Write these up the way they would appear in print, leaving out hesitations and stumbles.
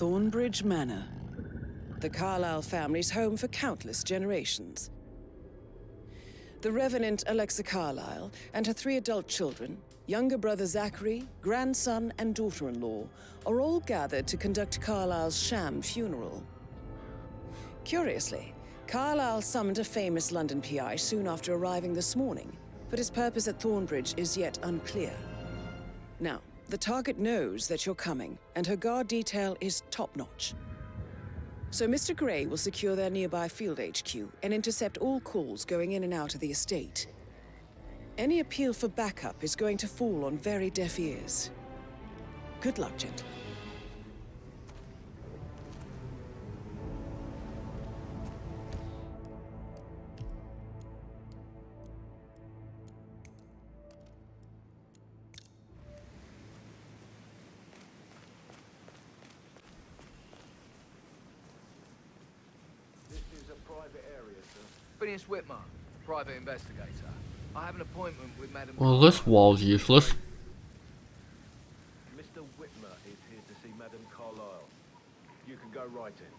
Thornbridge Manor, the Carlyle family's home for countless generations. The Revenant Alexa Carlyle and her 3 adult children, younger brother Zachary, grandson, and daughter-in-law, are all gathered to conduct Carlyle's sham funeral. Curiously, Carlyle summoned a famous London PI soon after arriving this morning, but his purpose at Thornbridge is yet unclear. Now, the target knows that you're coming, and her guard detail is top-notch. So Mr. Gray will secure their nearby field HQ and intercept all calls going in and out of the estate. Any appeal for backup is going to fall on very deaf ears. Good luck, gentlemen. Phineas Whitmer, private investigator. I have an appointment with Madam... Well, this wall's useless. Mr. Whitmer is here to see Madam Carlyle. You can go right in.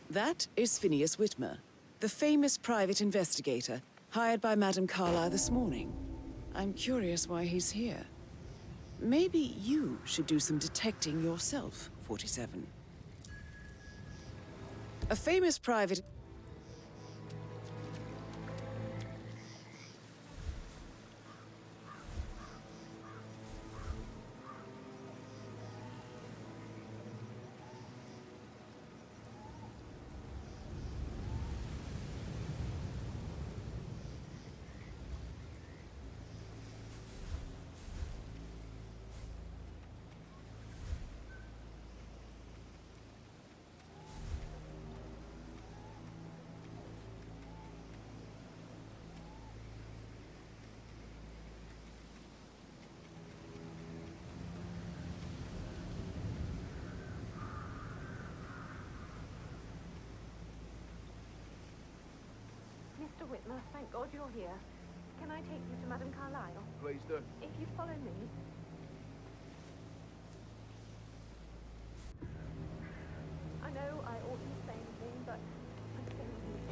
That is Phineas Whitmer, the famous private investigator hired by Madam Carlyle this morning. I'm curious why he's here. Maybe you should do some detecting yourself, 47. A famous private... Mr. Whitmer, thank God you're here. Can I take you to Madame Carlyle? Please do. If you follow me. I know I oughtn't to say anything, but I'm so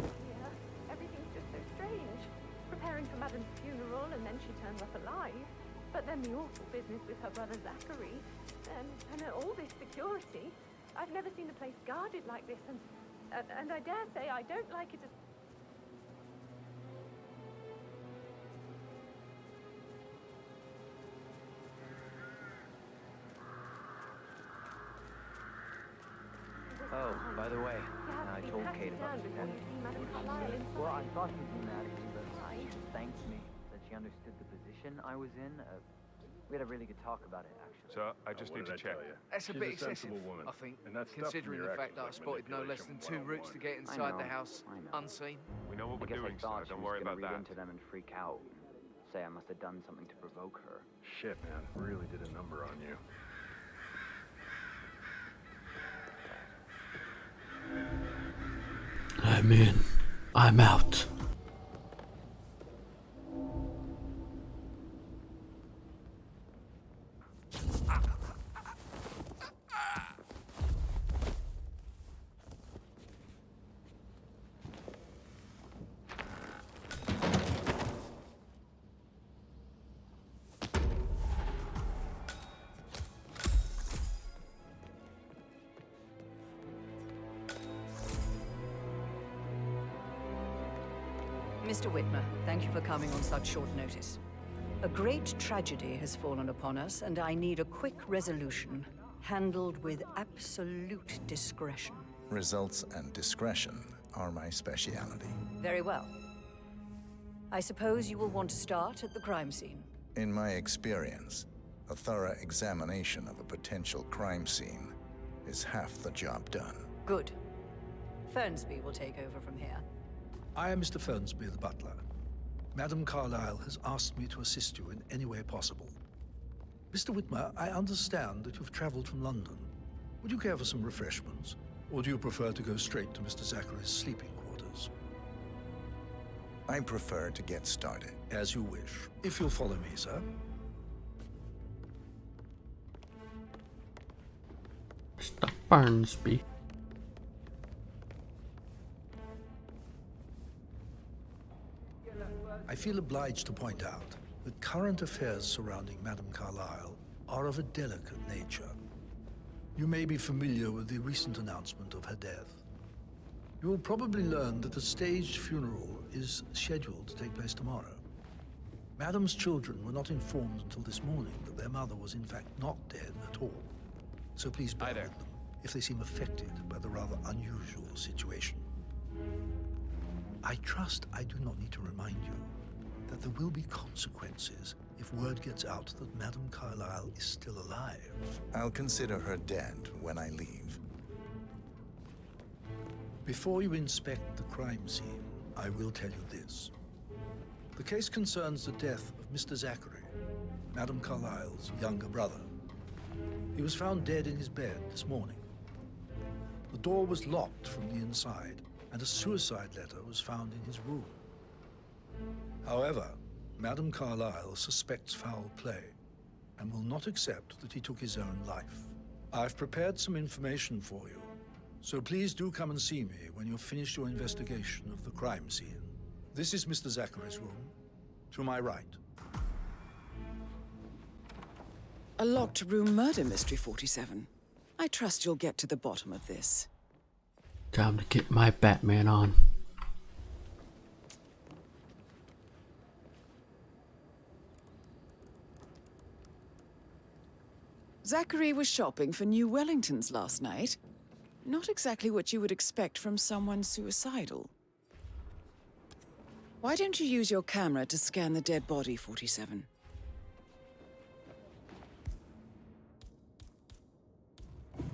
used here. Everything's just so strange. Preparing for Madame's funeral, and then she turns up alive. But then the awful business with her brother Zachary, and all this security. I've never seen the place guarded like this, and I dare say I don't like it as... Oh, by the way, I told Kate about the pen. Well, I thought she'd be mad at me, but she just thanked me that she understood the position I was in. We had a really good talk about it, actually. So, I just need to check. That's a She's bit a excessive, sensible woman, I think, and that stuff from considering your the ex fact that I was like spotted no less than 2 manipulation routes to get I inside the know, house I know. unseen. We know what I we're guess doing, I sir. thought she Don't was worry gonna about read that. into them and freak out. Say I must have done something to provoke her. Shit, man. Really did a number on you. I'm in. I'm out. Mr. Whitmer, thank you for coming on such short notice. A great tragedy has fallen upon us, and I need a quick resolution, handled with absolute discretion. Results and discretion are my speciality. Very well. I suppose you will want to start at the crime scene. In my experience, a thorough examination of a potential crime scene is half the job done. Good. Fernsby will take over from here. I am Mr. Fernsby, the butler. Madame Carlyle has asked me to assist you in any way possible. Mr. Whitmer, I understand that you've traveled from London. Would you care for some refreshments? Or do you prefer to go straight to Mr. Zachary's sleeping quarters? I prefer to get started. As you wish. If you'll follow me, sir. Barnsby. I feel obliged to point out that current affairs surrounding Madame Carlyle are of a delicate nature. You may be familiar with the recent announcement of her death. You will probably learn that a staged funeral is scheduled to take place tomorrow. Madame's children were not informed until this morning that their mother was in fact not dead at all. So please bear with them if they seem affected by the rather unusual situation. I trust I do not need to remind you that there will be consequences if word gets out that Madame Carlyle is still alive. I'll consider her dead when I leave. Before you inspect the crime scene, I will tell you this. The case concerns the death of Mr. Zachary, Madame Carlyle's younger brother. He was found dead in his bed this morning. The door was locked from the inside, and a suicide letter was found in his room. However, Madame Carlyle suspects foul play and will not accept that he took his own life. I've prepared some information for you, so please do come and see me when you've finished your investigation of the crime scene. This is Mr. Zachary's room, to my right. A locked room murder mystery, 47. I trust you'll get to the bottom of this. Time to get my Batman on. Zachary was shopping for new Wellingtons last night. Not exactly what you would expect from someone suicidal. Why don't you use your camera to scan the dead body, 47?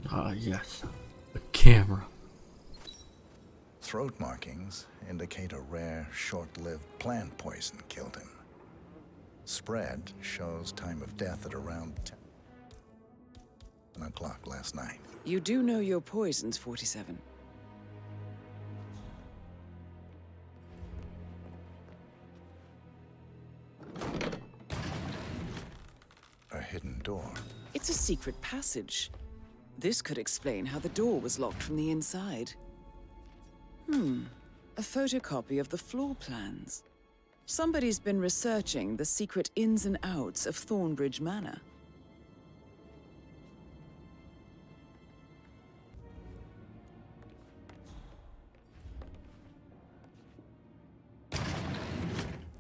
Ah, yes. The camera. Throat markings indicate a rare, short-lived plant poison killed him. Spread shows time of death at around 10 o'clock last night. You do know your poisons, 47. A hidden door. It's a secret passage. This could explain how the door was locked from the inside. A photocopy of the floor plans. Somebody's been researching the secret ins and outs of Thornbridge Manor.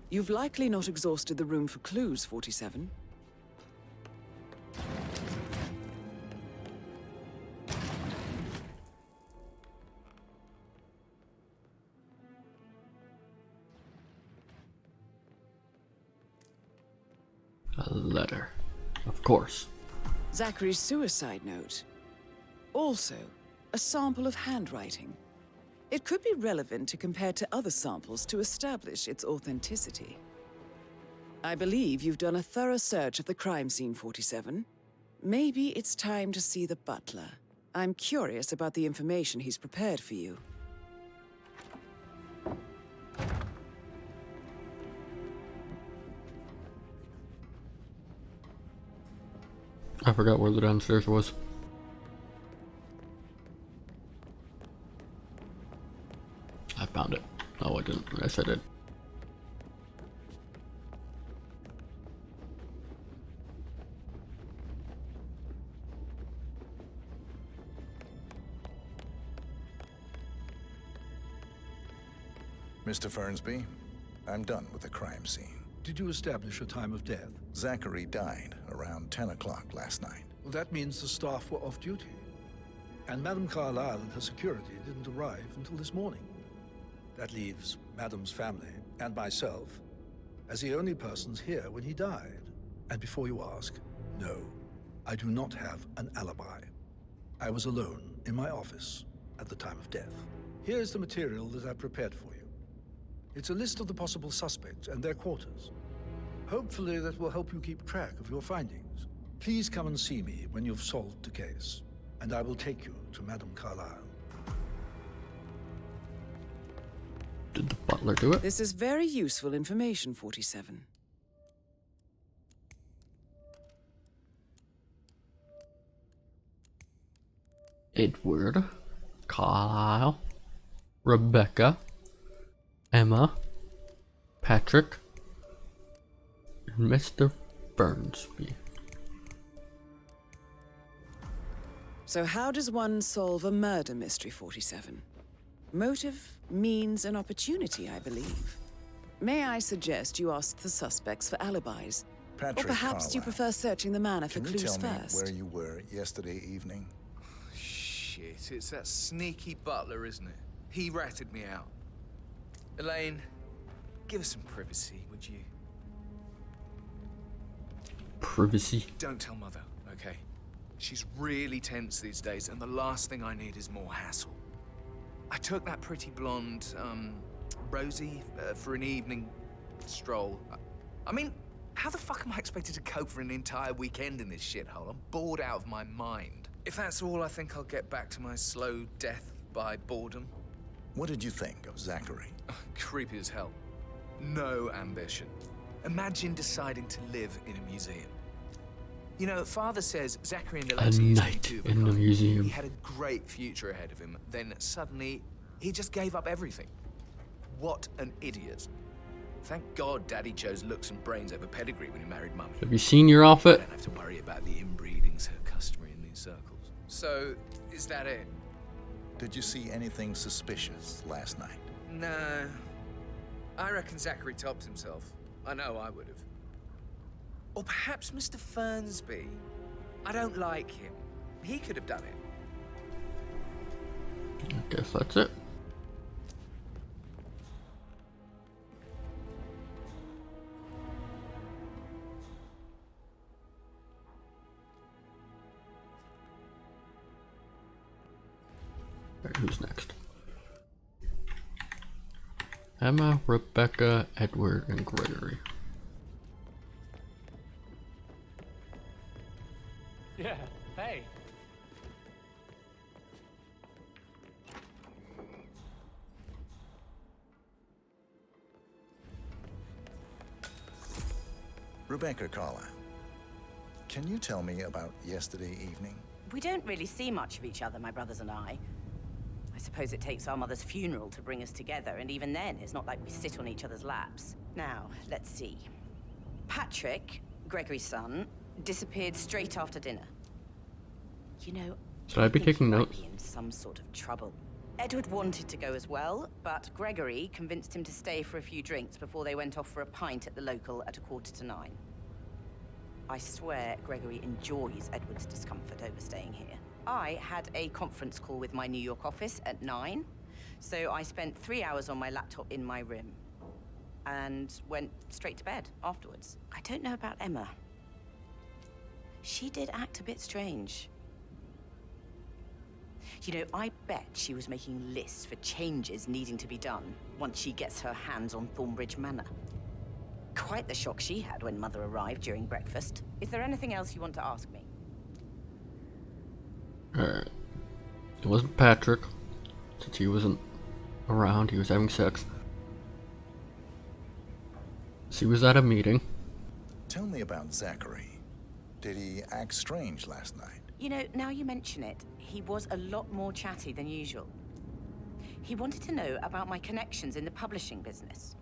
You've likely not exhausted the room for clues, 47. A letter. Of course. Zachary's suicide note. Also, a sample of handwriting. It could be relevant to compare to other samples to establish its authenticity. I believe you've done a thorough search of the crime scene, 47. Maybe it's time to see the butler. I'm curious about the information he's prepared for you. I forgot where the downstairs was. I found it. No, I didn't. Yes, I did. Mr. Fernsby, I'm done with the crime scene. Did you establish a time of death? Zachary died around 10 o'clock last night. Well, that means the staff were off duty. And Madame Carlyle and her security didn't arrive until this morning. That leaves Madame's family and myself as the only persons here when he died. And before you ask, no, I do not have an alibi. I was alone in my office at the time of death. Here's the material that I prepared for you. It's a list of the possible suspects and their quarters. Hopefully that will help you keep track of your findings. Please come and see me when you've solved the case, and I will take you to Madame Carlyle. Did the butler do it? This is very useful information, 47. Edward, Carlisle, Rebecca, Emma, Patrick, and Mr. Fernsby. So how does one solve a murder mystery, 47? Motive, means, and opportunity, I believe. May I suggest you ask the suspects for alibis? Patrick Or perhaps Carlisle. you prefer searching the manor for Can you clues tell me first? where you were yesterday evening? Shit, it's that sneaky butler, isn't it? He ratted me out. Elaine, give us some privacy, would you? Privacy. Don't tell Mother, okay? She's really tense these days, and the last thing I need is more hassle. I took that pretty blonde, Rosie, for an evening stroll. I mean, how the fuck am I expected to cope for an entire weekend in this shithole? I'm bored out of my mind. If that's all, I think I'll get back to my slow death by boredom. What did you think of Zachary? Creepy as hell. No ambition. Imagine deciding to live in a museum. You know, Father says Zachary and A Alexei used to be night two of in the kind. museum. He had a great future ahead of him. Then suddenly, he just gave up everything. What an idiot. Thank God Daddy chose looks and brains over pedigree when he married Mummy. Have you seen your I outfit? don't have to worry about the inbreeding so customary in these circles. So, is that it? Did you see anything suspicious last night? No. I reckon Zachary topped himself. I know I would have. Or perhaps Mr. Fernsby. I don't like him. He could have done it. I guess that's it. Alright, who's next? Emma, Rebecca, Edward, and Gregory. Yeah, hey. Rebecca Carlisle, can you tell me about yesterday evening? We don't really see much of each other, my brothers and I. I suppose it takes our mother's funeral to bring us together, and even then, it's not like we sit on each other's laps. Now, let's see. Patrick, Gregory's son, disappeared straight after dinner. You know, Should I be think taking he might notes? be in some sort of trouble. Edward wanted to go as well, but Gregory convinced him to stay for a few drinks before they went off for a pint at the local at 9:15. I swear Gregory enjoys Edward's discomfort over staying here. I had a conference call with my New York office at 9, so I spent 3 hours on my laptop in my room and went straight to bed afterwards. I don't know about Emma. She did act a bit strange. You know, I bet she was making lists for changes needing to be done once she gets her hands on Thornbridge Manor. Quite the shock she had when Mother arrived during breakfast. Is there anything else you want to ask me? Alright. It wasn't Patrick. Since he wasn't around, he was having sex. So he was at a meeting. Tell me about Zachary. Did he act strange last night? You know, now you mention it, he was a lot more chatty than usual. He wanted to know about my connections in the publishing business.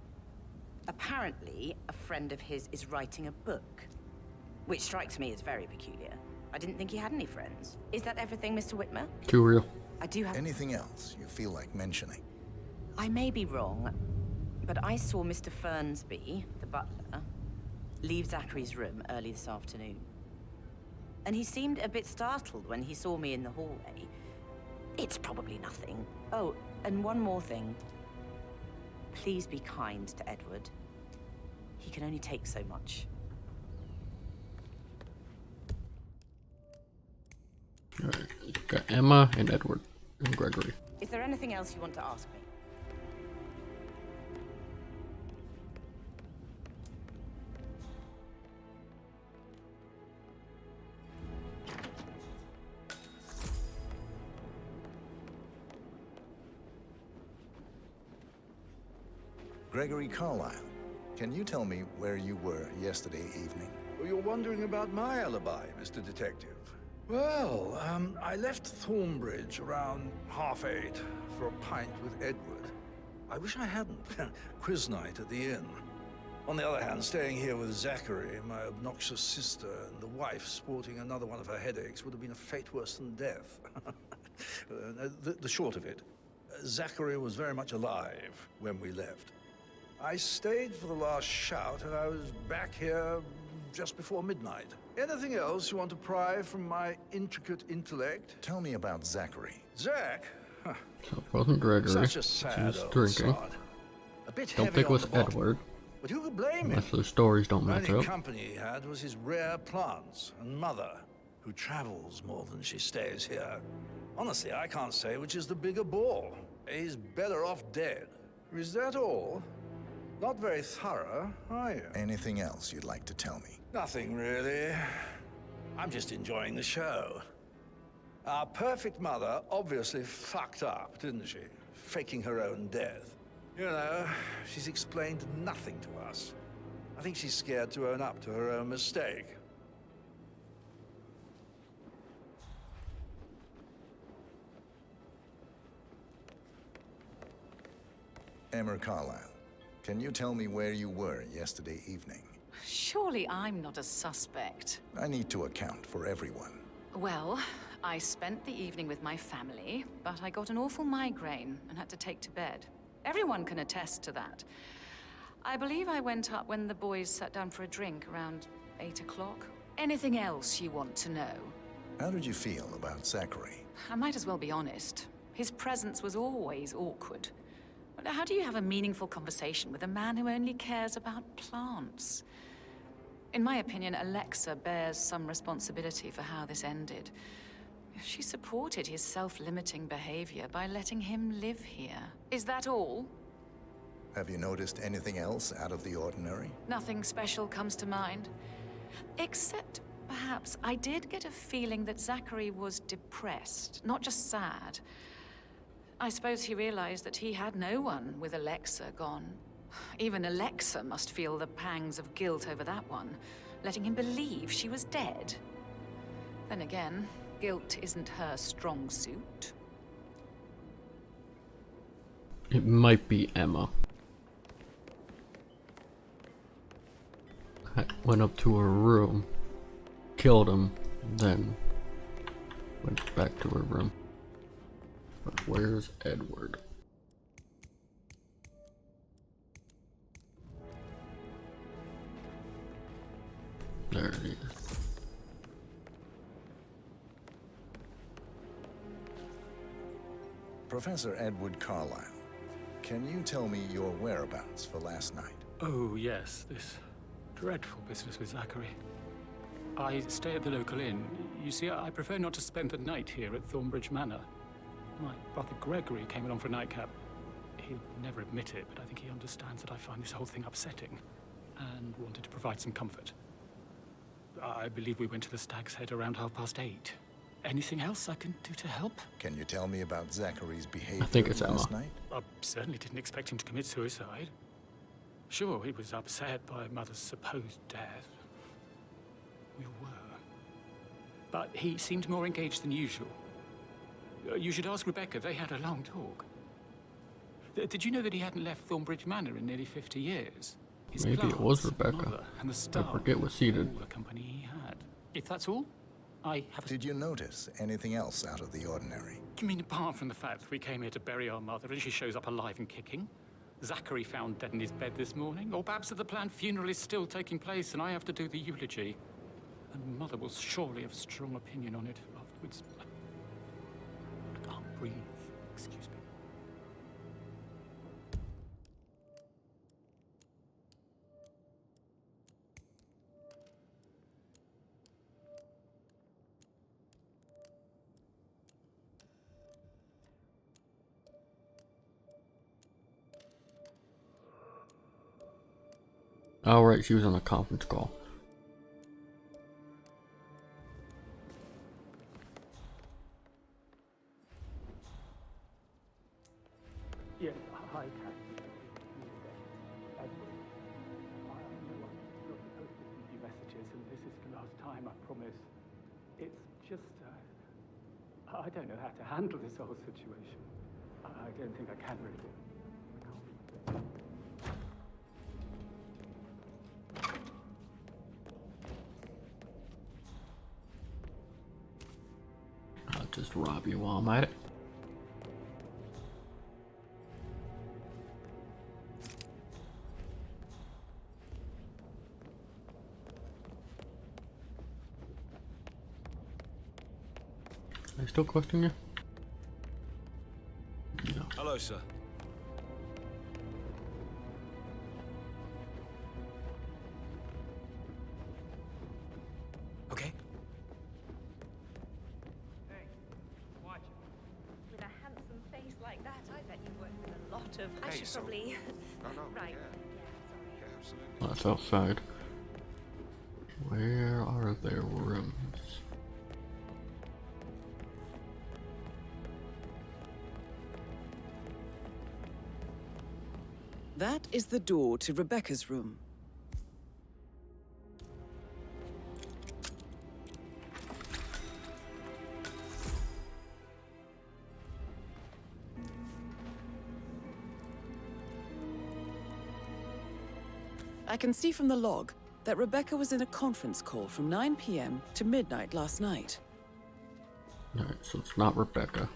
Apparently, a friend of his is writing a book, which strikes me as very peculiar. I didn't think he had any friends. Is that everything, Mr. Whitmer? Too real. I do have... Anything else you feel like mentioning? I may be wrong, but I saw Mr. Fernsby, the butler, leave Zachary's room early this afternoon. And he seemed a bit startled when he saw me in the hallway. It's probably nothing. Oh, and one more thing. Please be kind to Edward. He can only take so much. Alright, got Emma and Edward and Gregory. Is there anything else you want to ask me? Gregory Carlisle, can you tell me where you were yesterday evening? Well, you're wondering about my alibi, Mr. Detective. Well, I left Thornbridge around 8:30 for a pint with Edward. I wish I hadn't. Quiz night at the inn. On the other hand, staying here with Zachary, my obnoxious sister, and the wife sporting another one of her headaches would have been a fate worse than death. The short of it, Zachary was very much alive when we left. I stayed for the last shout, and I was back here just before midnight. Anything else you want to pry from my intricate intellect? Tell me about Zachary. Zach? Huh. So it wasn't Gregory. Such a He sad was old drinking. sod. A bit Don't heavy think it on was the bottom. Edward. But who could blame him? Unless those stories don't The match only up. company he had was his rare plants and mother, who travels more than she stays here. Honestly, I can't say which is the bigger ball. He's better off dead. Is that all? Not very thorough, are you? Anything else you'd like to tell me? Nothing really. I'm just enjoying the show. Our perfect mother obviously fucked up, didn't she? Faking her own death. You know, she's explained nothing to us. I think she's scared to own up to her own mistake. Emma Carlyle, can you tell me where you were yesterday evening? Surely I'm not a suspect. I need to account for everyone. Well, I spent the evening with my family, but I got an awful migraine and had to take to bed. Everyone can attest to that. I believe I went up when the boys sat down for a drink around 8 o'clock. Anything else you want to know? How did you feel about Zachary? I might as well be honest. His presence was always awkward. How do you have a meaningful conversation with a man who only cares about plants? In my opinion, Alexa bears some responsibility for how this ended. She supported his self-limiting behavior by letting him live here. Is that all? Have you noticed anything else out of the ordinary? Nothing special comes to mind. Except, perhaps, I did get a feeling that Zachary was depressed, not just sad. I suppose he realized that he had no one with Alexa gone. Even Alexa must feel the pangs of guilt over that one, letting him believe she was dead. Then again, guilt isn't her strong suit. It might be Emma. I went up to her room, killed him, then went back to her room. But where's Edward? There he is. Professor Edward Carlyle, can you tell me your whereabouts for last night? Oh, yes, this dreadful business with Zachary. I stay at the local inn. You see, I prefer not to spend the night here at Thornbridge Manor. My brother Gregory came along for a nightcap. He'll never admit it, but I think he understands that I find this whole thing upsetting and wanted to provide some comfort. I believe we went to the Stag's Head around 8:30. Anything else I can do to help? Can you tell me about Zachary's behavior I think it's last Emma. night? I certainly didn't expect him to commit suicide. Sure, he was upset by Mother's supposed death. We were. But he seemed more engaged than usual. You should ask Rebecca. They had a long talk. Did you know that he hadn't left Thornbridge Manor in nearly 50 years? His Maybe it was plants, Rebecca. mother, and the I staff, forget was seated. all the company he had. If that's all, I have a... Did you notice anything else out of the ordinary? You mean apart from the fact that we came here to bury our mother and she shows up alive and kicking? Zachary found dead in his bed this morning? Or perhaps that the planned funeral is still taking place and I have to do the eulogy? And Mother will surely have a strong opinion on it afterwards. I can't breathe. Excuse me. Oh, right, she was on a conference call. Yes, hi, Kathy. Edward. I'm not supposed to send you messages, and this is the last time, I promise. It's just, I don't know how to handle this whole situation. I don't think I can really. I'll just rob you while I'm at it. Are you still questioning you? No. Hello, sir. Okay. Hey, watch it. With a handsome face like that, I bet you work with a lot of... I should probably... No, Right. Yeah, absolutely. That's outside. Where are their rooms? That is the door to Rebecca's room. I can see from the log that Rebecca was in a conference call from 9 p.m. to midnight last night. Alright, so it's not Rebecca.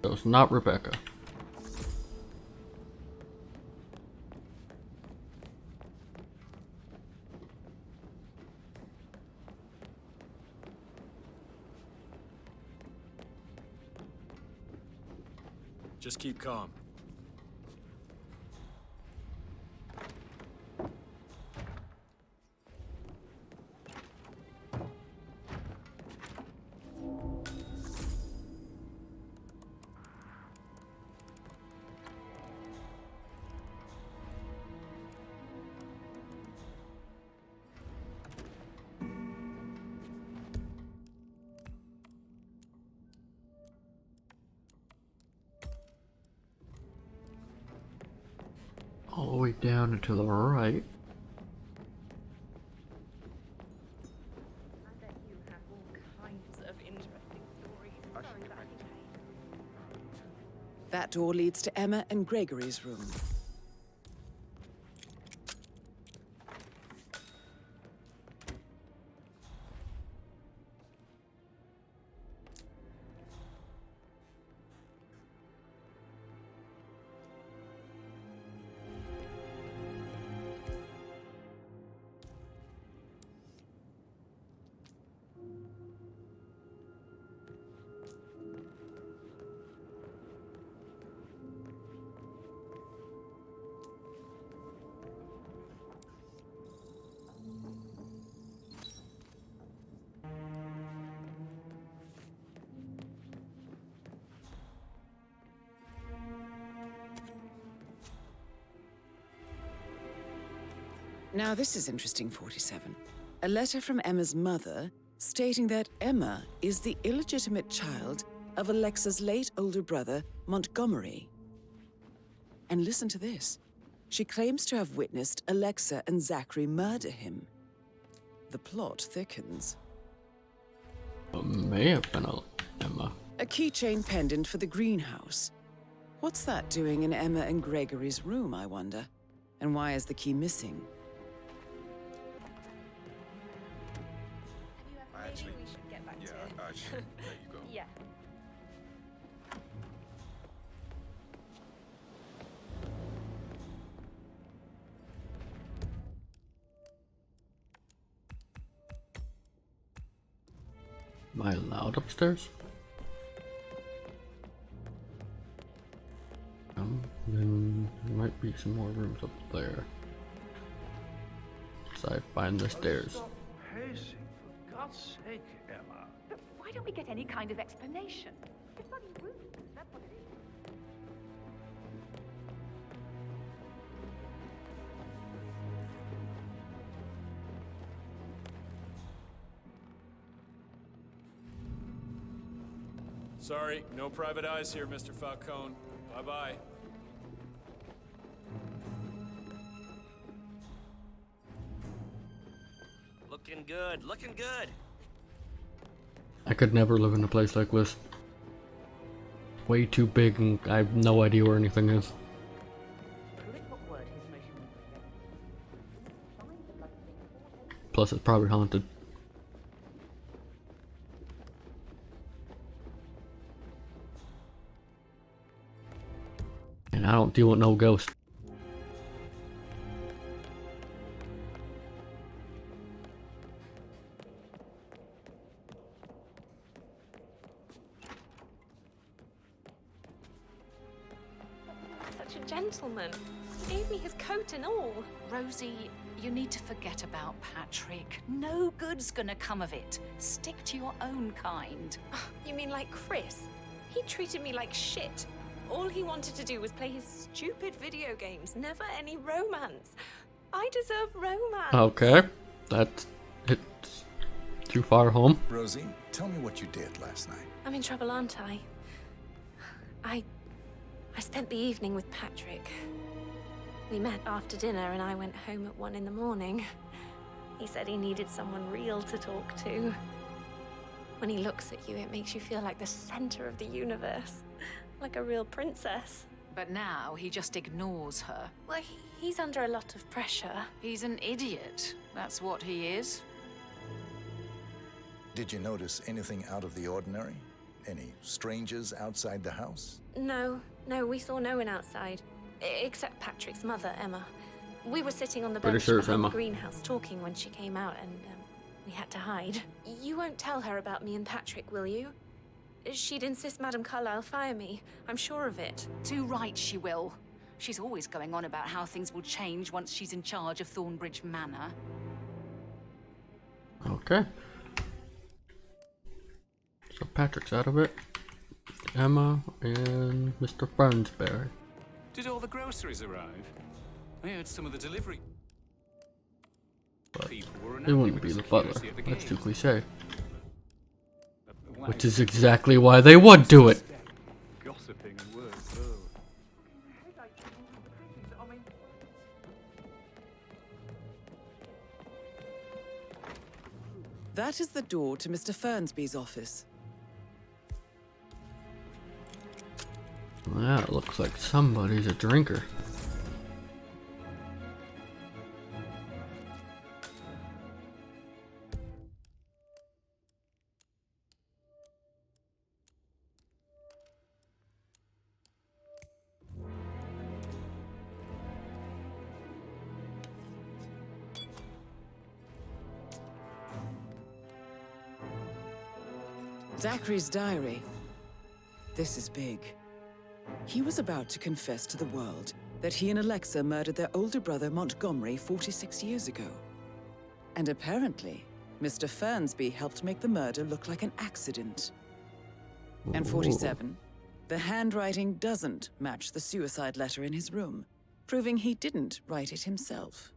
So it's not Rebecca. Just keep calm. All the way down and to the right. I bet you have all kinds of interesting stories. Sorry, but I think That door leads to Emma and Gregory's room. Now this is interesting, 47. A letter from Emma's mother stating that Emma is the illegitimate child of Alexa's late older brother, Montgomery. And listen to this. She claims to have witnessed Alexa and Zachary murder him. The plot thickens. It may have been Emma. A keychain pendant for the greenhouse. What's that doing in Emma and Gregory's room, I wonder? And why is the key missing? maybe we should get back to... I should let you go. Yeah. Am I allowed upstairs? Then there might be some more rooms up there. So I find the stairs. Stop pacing, for God's sake, Emma. But why don't we get any kind of explanation? It's bloody rude. That's what it is. Sorry, no private eyes here, Mr. Falcone. Bye-bye. Looking good, looking good. I could never live in a place like this. Way too big and I have no idea where anything is. Plus it's probably haunted. And I don't deal with no ghosts. Such a gentleman. He gave me his coat and all. Rosie, you need to forget about Patrick. No good's gonna come of it. Stick to your own kind. You mean like Chris? He treated me like shit. All he wanted to do was play his stupid video games, never any romance. I deserve romance. Okay, that's it's too far home. Rosie, tell me what you did last night. I'm in trouble, aren't I? I spent the evening with Patrick. We met after dinner and I went home at 1 in the morning. He said he needed someone real to talk to. When he looks at you, it makes you feel like the center of the universe. Like a real princess. But now he just ignores her. Well, he's under a lot of pressure. He's an idiot. That's what he is. Did you notice anything out of the ordinary? Any strangers outside the house? No, we saw no one outside. Except Patrick's mother, Emma. We were sitting on the Pretty bench sure it's behind the Emma. greenhouse talking when she came out and we had to hide. You won't tell her about me and Patrick, will you? She'd insist Madame Carlyle fire me. I'm sure of it. Too right she will. She's always going on about how things will change once she's in charge of Thornbridge Manor. Okay. So Patrick's out of it. Emma and Mr. Fernsberry. Did all the groceries arrive? I heard some of the delivery But people were it wouldn't be with the security butler. at the That's gate. too cliche. Why Which is exactly why they would do it. gossiping and words. That is the door to Mr. Fernsby's office. That looks like somebody's a drinker. Zachary's diary. This is big. He was about to confess to the world that he and Alexa murdered their older brother Montgomery 46 years ago. And apparently, Mr. Fernsby helped make the murder look like an accident. And 47, the handwriting doesn't match the suicide letter in his room, proving he didn't write it himself.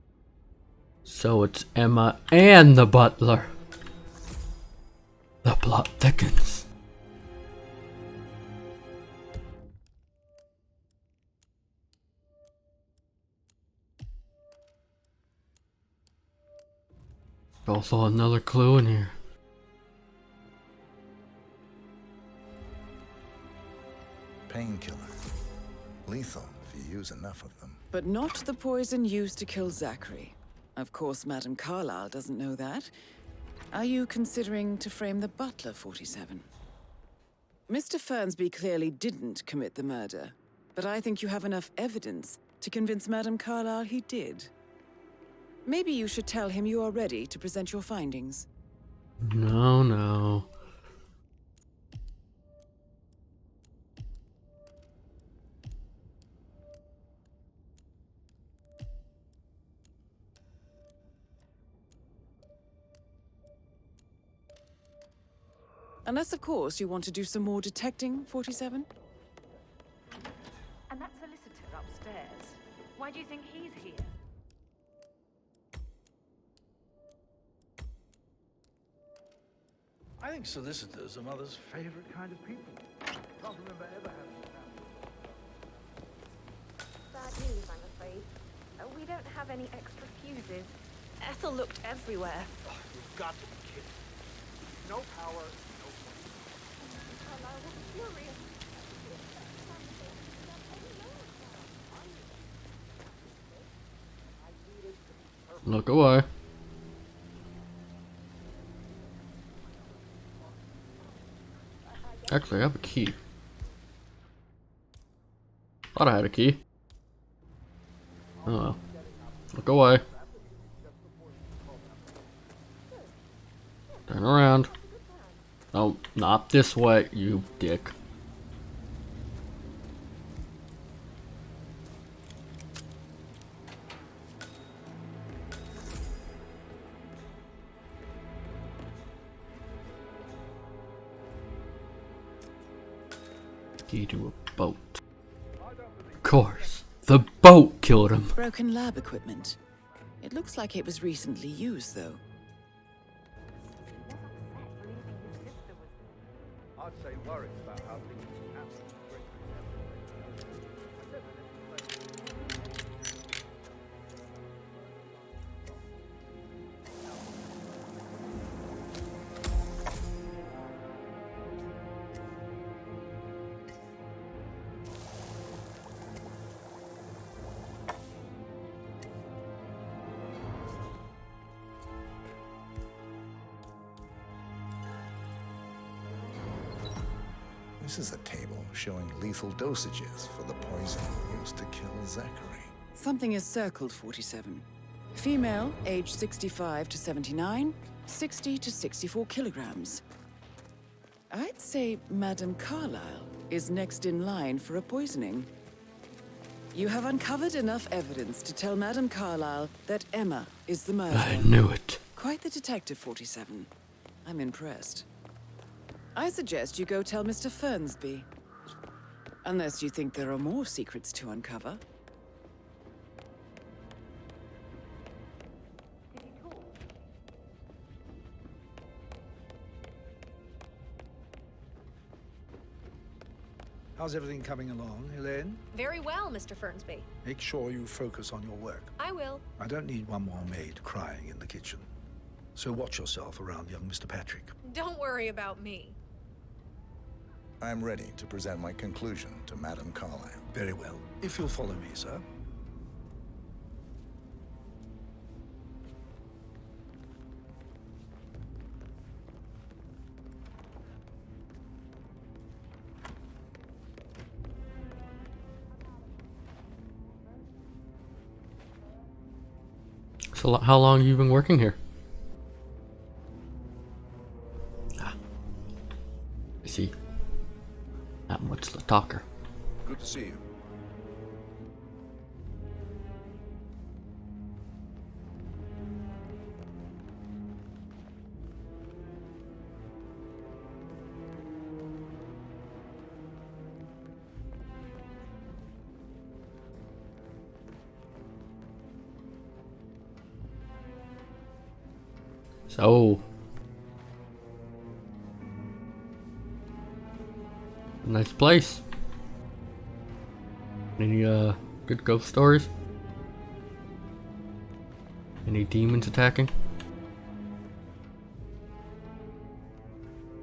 So it's Emma and the butler. The plot thickens. Also another clue in here. Painkiller. Lethal if you use enough of them. But not the poison used to kill Zachary. Of course, Madame Carlyle doesn't know that. Are you considering to frame the butler, 47? Mr. Fernsby clearly didn't commit the murder, but I think you have enough evidence to convince Madame Carlyle he did. Maybe you should tell him you are ready to present your findings. No. Unless, of course, you want to do some more detecting, 47? And that solicitor upstairs, why do you think he's here? I think solicitors are Mother's favorite kind of people. Can't remember ever having Bad news, I'm afraid. We don't have any extra fuses. Ethel looked everywhere. Oh, you've got to be kidding. No power, no point. Carlisle will be furious. Look away. Actually, I have a key. Thought I had a key. Oh well. Look away. Turn around. Oh, not this way, you dick. Key to a boat. Of course, the boat killed him. Broken lab equipment. It looks like it was recently used, though. I'd say worried about how things happen. This is a table showing lethal dosages for the poison used to kill Zachary. Something is circled, 47. Female, age 65 to 79, 60 to 64 kilograms. I'd say Madame Carlisle is next in line for a poisoning. You have uncovered enough evidence to tell Madame Carlisle that Emma is the murderer. I knew it. Quite the detective, 47. I'm impressed. I suggest you go tell Mr. Fernsby. Unless you think there are more secrets to uncover. How's everything coming along, Helene? Very well, Mr. Fernsby. Make sure you focus on your work. I will. I don't need one more maid crying in the kitchen. So watch yourself around young Mr. Patrick. Don't worry about me. I'm ready to present my conclusion to Madame Carlisle. Very well. If you'll follow me, sir. So how long have you been working here? Ah. I see. Not much the talker. Good to see you. So, nice place. Any good ghost stories? Any demons attacking?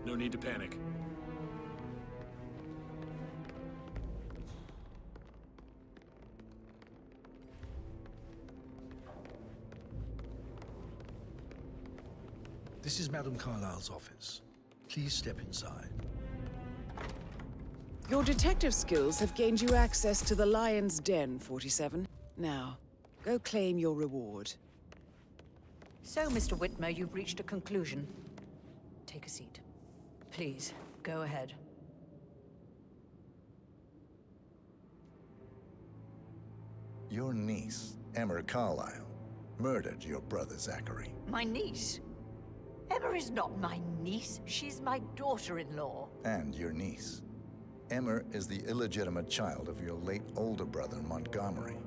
No need to panic. This is Madame Carlisle's office. Please step inside. Your detective skills have gained you access to the Lion's Den, 47. Now, go claim your reward. So, Mr. Whitmer, you've reached a conclusion. Take a seat. Please, go ahead. Your niece, Emma Carlisle, murdered your brother Zachary. My niece? Emma Gregory's not my niece. She's my daughter-in-law. And your niece. Emmer is the illegitimate child of your late older brother, Montgomery,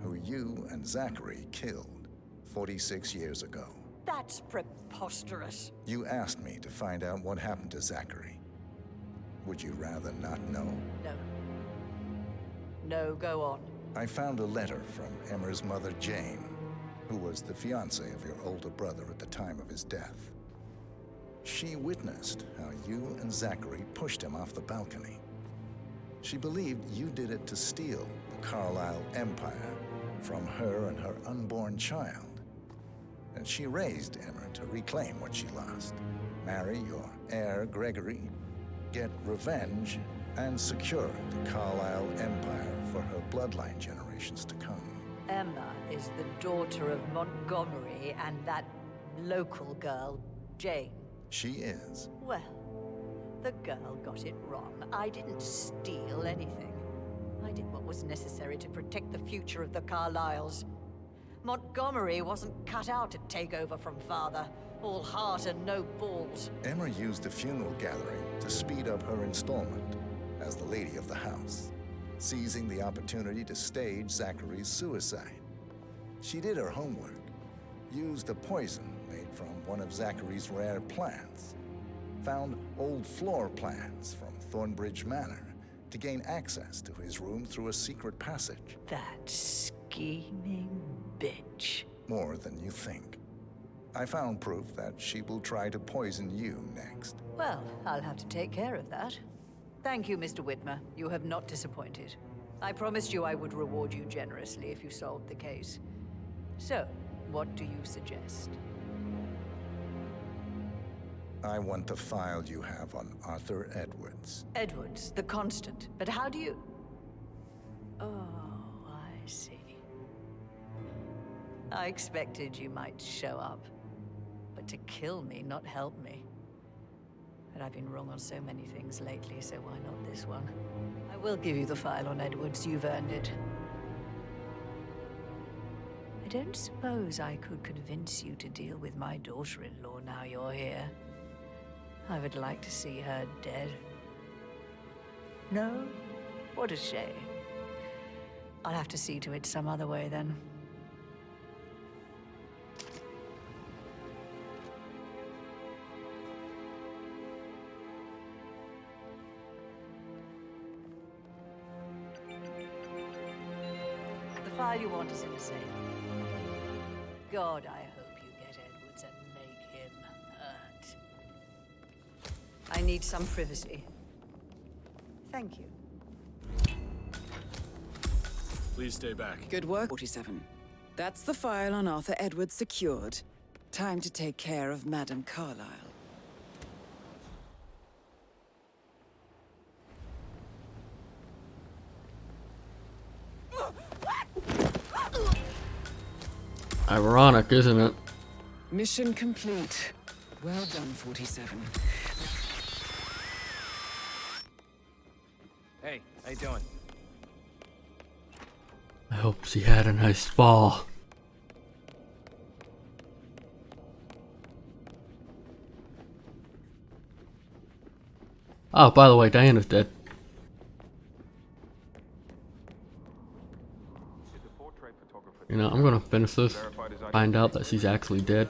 who you and Zachary killed 46 years ago. That's preposterous. You asked me to find out what happened to Zachary. Would you rather not know? No. No, go on. I found a letter from Emmer's mother, Jane, who was the fiancée of your older brother at the time of his death. She witnessed how you and Zachary pushed him off the balcony. She believed you did it to steal the Carlisle empire from her and her unborn child. And she raised Emmer to reclaim what she lost. Marry your heir, Gregory, get revenge, and secure the Carlisle empire for her bloodline generations to come. Emma is the daughter of Montgomery and that local girl, Jane. She is. Well, the girl got it wrong. I didn't steal anything. I did what was necessary to protect the future of the Carlisles. Montgomery wasn't cut out to take over from father. All heart and no balls. Emma used a funeral gathering to speed up her installment as the lady of the house, seizing the opportunity to stage Zachary's suicide. She did her homework, used a poison made from one of Zachary's rare plants, found old floor plans from Thornbridge Manor to gain access to his room through a secret passage. That scheming bitch. More than you think. I found proof that she will try to poison you next. Well, I'll have to take care of that. Thank you, Mr. Whitmer. You have not disappointed. I promised you I would reward you generously if you solved the case. So, what do you suggest? I want the file you have on Arthur Edwards. Edwards, the Constant. But how do you... Oh, I see. I expected you might show up. But to kill me, not help me. But I've been wrong on so many things lately, so why not this one? I will give you the file on Edwards. You've earned it. I don't suppose I could convince you to deal with my daughter-in-law now you're here. I would like to see her dead. No? What a shame. I'll have to see to it some other way then. The file you want is in the safe. God, I hope you get Edwards and make him hurt. I need some privacy. Thank you. Please stay back. Good work, 47. That's the file on Arthur Edwards secured. Time to take care of Madame Carlisle. Ironic, isn't it? Mission complete. Well done, 47. Hey, how you doing? I hope she had a nice fall. Oh, by the way, Diana's dead. You know, I'm gonna finish this, find out that she's actually dead,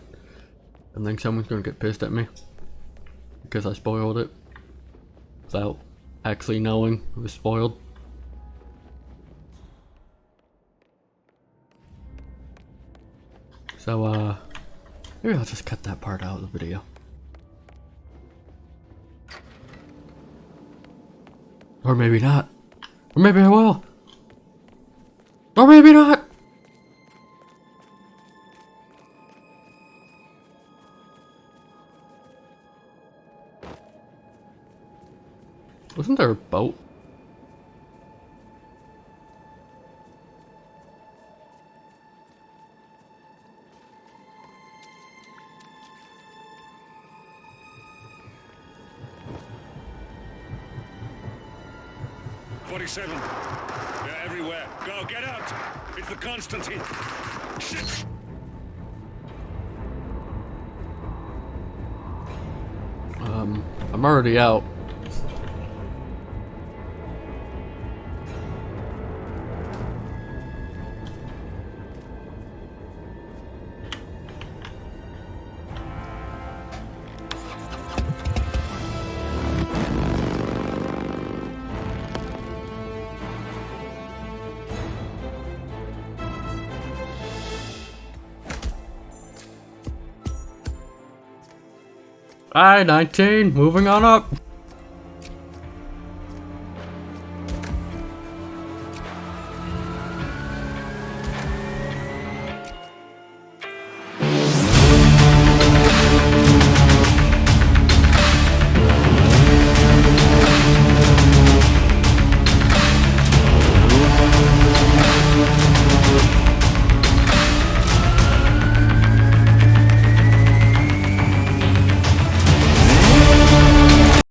and then someone's gonna get pissed at me because I spoiled it without actually knowing it was spoiled. So, maybe I'll just cut that part out of the video. Or maybe not. Or maybe I will. Or maybe not. Wasn't there a boat? They're everywhere. Go, get out! It's the Constantine. Shit! I'm already out. I-19, moving on up.